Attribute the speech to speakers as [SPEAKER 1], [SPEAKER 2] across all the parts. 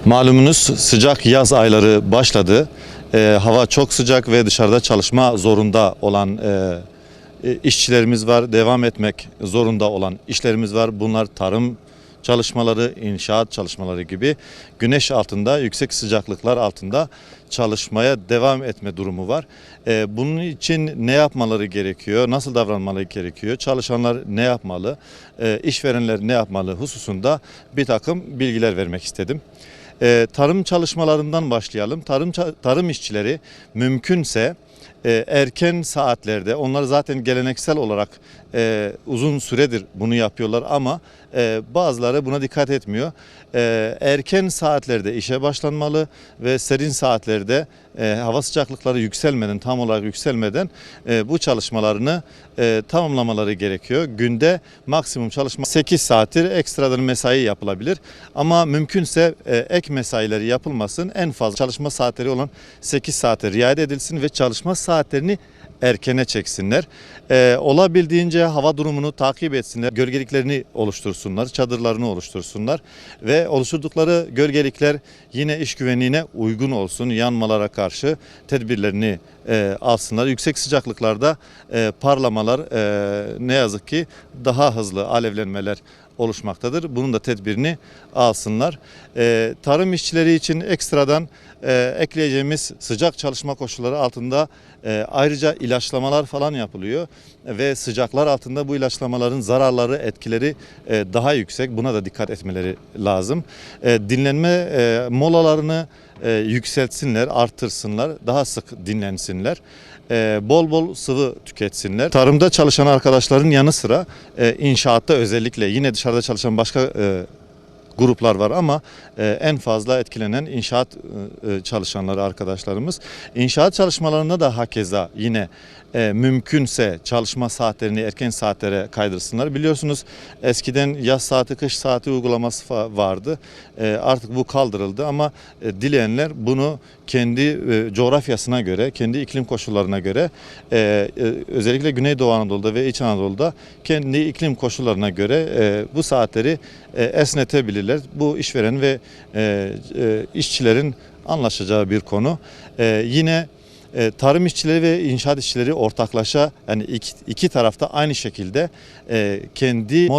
[SPEAKER 1] Malumunuz sıcak yaz ayları başladı. Hava çok sıcak ve dışarıda çalışma zorunda olan işçilerimiz var. Devam etmek zorunda olan işlerimiz var. Bunlar tarım çalışmaları, inşaat çalışmaları gibi güneş altında, yüksek sıcaklıklar altında çalışmaya devam etme durumu var. Bunun için ne yapmaları gerekiyor, nasıl davranmaları gerekiyor, çalışanlar ne yapmalı, işverenler ne yapmalı hususunda bir takım bilgiler vermek istedim. Tarım çalışmalarından başlayalım. Tarım işçileri mümkünse erken saatlerde, onlar zaten geleneksel olarak uzun süredir bunu yapıyorlar ama bazıları buna dikkat etmiyor. Erken saatlerde işe başlanmalı ve serin saatlerde hava sıcaklıkları yükselmeden, tam olarak yükselmeden bu çalışmalarını tamamlamaları gerekiyor. Günde maksimum çalışma 8 saattir, ekstradan mesai yapılabilir ama mümkünse ek mesaileri yapılmasın. En fazla çalışma saatleri olan 8 saate riayet edilsin ve çalışma saatlerini erkene çeksinler. Olabildiğince hava durumunu takip etsinler. Gölgeliklerini oluştursunlar, çadırlarını oluştursunlar ve oluşturdukları gölgelikler yine iş güvenliğine uygun olsun. Yanmalara karşı tedbirlerini alsınlar. Yüksek sıcaklıklarda parlamalar ne yazık ki daha hızlı alevlenmeler oluşmaktadır. Bunun da tedbirini alsınlar. Tarım işçileri için ekstradan ekleyeceğimiz sıcak çalışma koşulları altında ayrıca ilaçlamalar falan yapılıyor ve sıcaklar altında bu ilaçlamaların zararları, etkileri daha yüksek. Buna da dikkat etmeleri lazım. Dinlenme molalarını yükseltsinler, artırsınlar, daha sık dinlensinler. Bol bol sıvı tüketsinler. Tarımda çalışan arkadaşların yanı sıra inşaatta özellikle yine dışarıda çalışan başka gruplar var ama en fazla etkilenen inşaat çalışanları arkadaşlarımız. İnşaat çalışmalarında da hakeza yine mümkünse çalışma saatlerini erken saatlere kaydırsınlar. Biliyorsunuz eskiden yaz saati, kış saati uygulaması vardı. Artık bu kaldırıldı ama dileyenler bunu kendi coğrafyasına göre, kendi iklim koşullarına göre özellikle Güneydoğu Anadolu'da ve İç Anadolu'da kendi iklim koşullarına göre bu saatleri esnetebilirler. Bu işveren ve işçilerin anlaşacağı bir konu. Yine tarım işçileri ve inşaat işçileri ortaklaşa, yani iki tarafta aynı şekilde kendi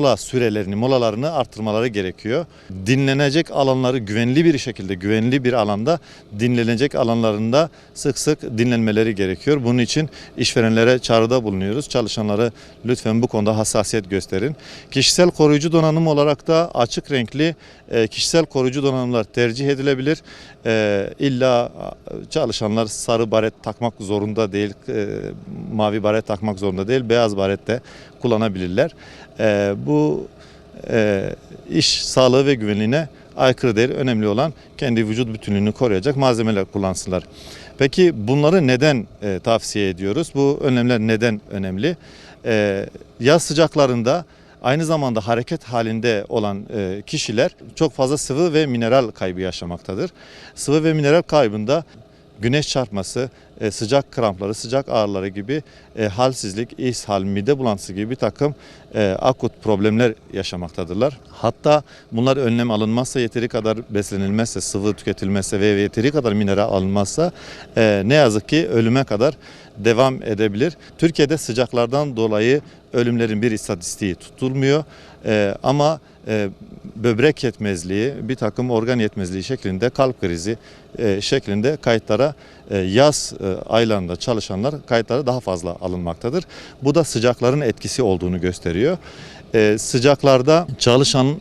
[SPEAKER 1] molalarını arttırmaları gerekiyor. Dinlenecek alanları güvenli bir şekilde, güvenli bir alanda dinlenecek alanlarında sık sık dinlenmeleri gerekiyor. Bunun için işverenlere çağrıda bulunuyoruz. Çalışanları lütfen bu konuda hassasiyet gösterin. Kişisel koruyucu donanım olarak da açık renkli kişisel koruyucu donanımlar tercih edilebilir. İlla çalışanlar sarı baret takmak zorunda değil, mavi baret takmak zorunda değil, beyaz baret de kullanabilirler. Bu iş sağlığı ve güvenliğine aykırı değil. Önemli olan kendi vücut bütünlüğünü koruyacak malzemeler kullansınlar. Peki bunları neden tavsiye ediyoruz? Bu önlemler neden önemli? Yaz sıcaklarında aynı zamanda hareket halinde olan kişiler çok fazla sıvı ve mineral kaybı yaşamaktadır. Sıvı ve mineral kaybında güneş çarpması, sıcak krampları, sıcak ağrıları gibi halsizlik, ishal, mide bulantısı gibi bir takım akut problemler yaşamaktadırlar. Hatta bunlar önlem alınmazsa, yeteri kadar beslenilmezse, sıvı tüketilmezse ve yeteri kadar mineral alınmazsa ne yazık ki ölüme kadar devam edebilir. Türkiye'de sıcaklardan dolayı ölümlerin bir istatistiği tutulmuyor ama böbrek yetmezliği, bir takım organ yetmezliği şeklinde, kalp krizi şeklinde kayıtlara yaz aylarında çalışanlar kayıtlara daha fazla alınmaktadır. Bu da sıcakların etkisi olduğunu gösteriyor. Sıcaklarda çalışan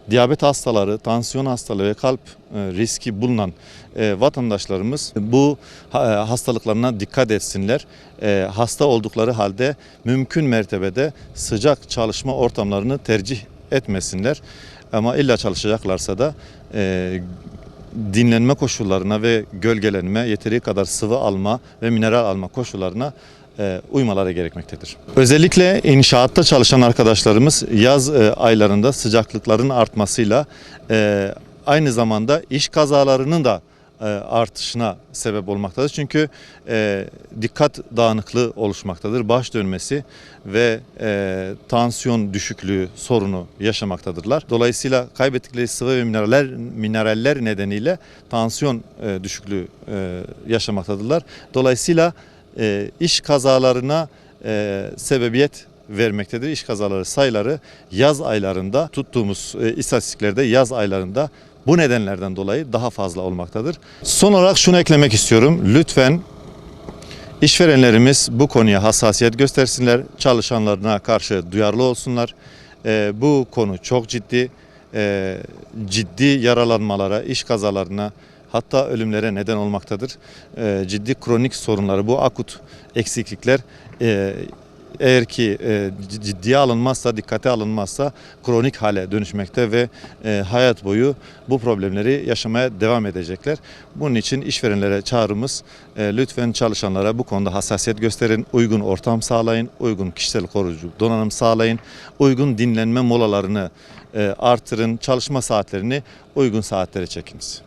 [SPEAKER 1] diyabet hastaları, tansiyon hastalığı ve kalp riski bulunan vatandaşlarımız bu hastalıklarına dikkat etsinler. Hasta oldukları halde mümkün mertebede sıcak çalışma ortamlarını tercih etmesinler. Ama illa çalışacaklarsa da dinlenme koşullarına ve gölgelenme, yeteri kadar sıvı alma ve mineral alma koşullarına uymaları gerekmektedir. Özellikle inşaatta çalışan arkadaşlarımız yaz aylarında sıcaklıkların artmasıyla aynı zamanda iş kazalarının da artışına sebep olmaktadır. Çünkü dikkat dağınıklığı oluşmaktadır. Baş dönmesi ve tansiyon düşüklüğü sorunu yaşamaktadırlar. Dolayısıyla kaybettikleri sıvı ve mineraller nedeniyle tansiyon düşüklüğü yaşamaktadırlar. Dolayısıyla iş kazalarına sebebiyet vermektedir. İş kazaları sayıları yaz aylarında tuttuğumuz istatistiklerde yaz aylarında bu nedenlerden dolayı daha fazla olmaktadır. Son olarak şunu eklemek istiyorum. Lütfen işverenlerimiz bu konuya hassasiyet göstersinler. Çalışanlarına karşı duyarlı olsunlar. Bu konu çok ciddi. Ciddi yaralanmalara, iş kazalarına, hatta ölümlere neden olmaktadır. Ciddi kronik sorunları, bu akut eksiklikler eğer ki ciddiye alınmazsa, dikkate alınmazsa kronik hale dönüşmekte ve hayat boyu bu problemleri yaşamaya devam edecekler. Bunun için işverenlere çağrımız, lütfen çalışanlara bu konuda hassasiyet gösterin, uygun ortam sağlayın, uygun kişisel koruyucu donanım sağlayın, uygun dinlenme molalarını artırın, çalışma saatlerini uygun saatlere çekiniz.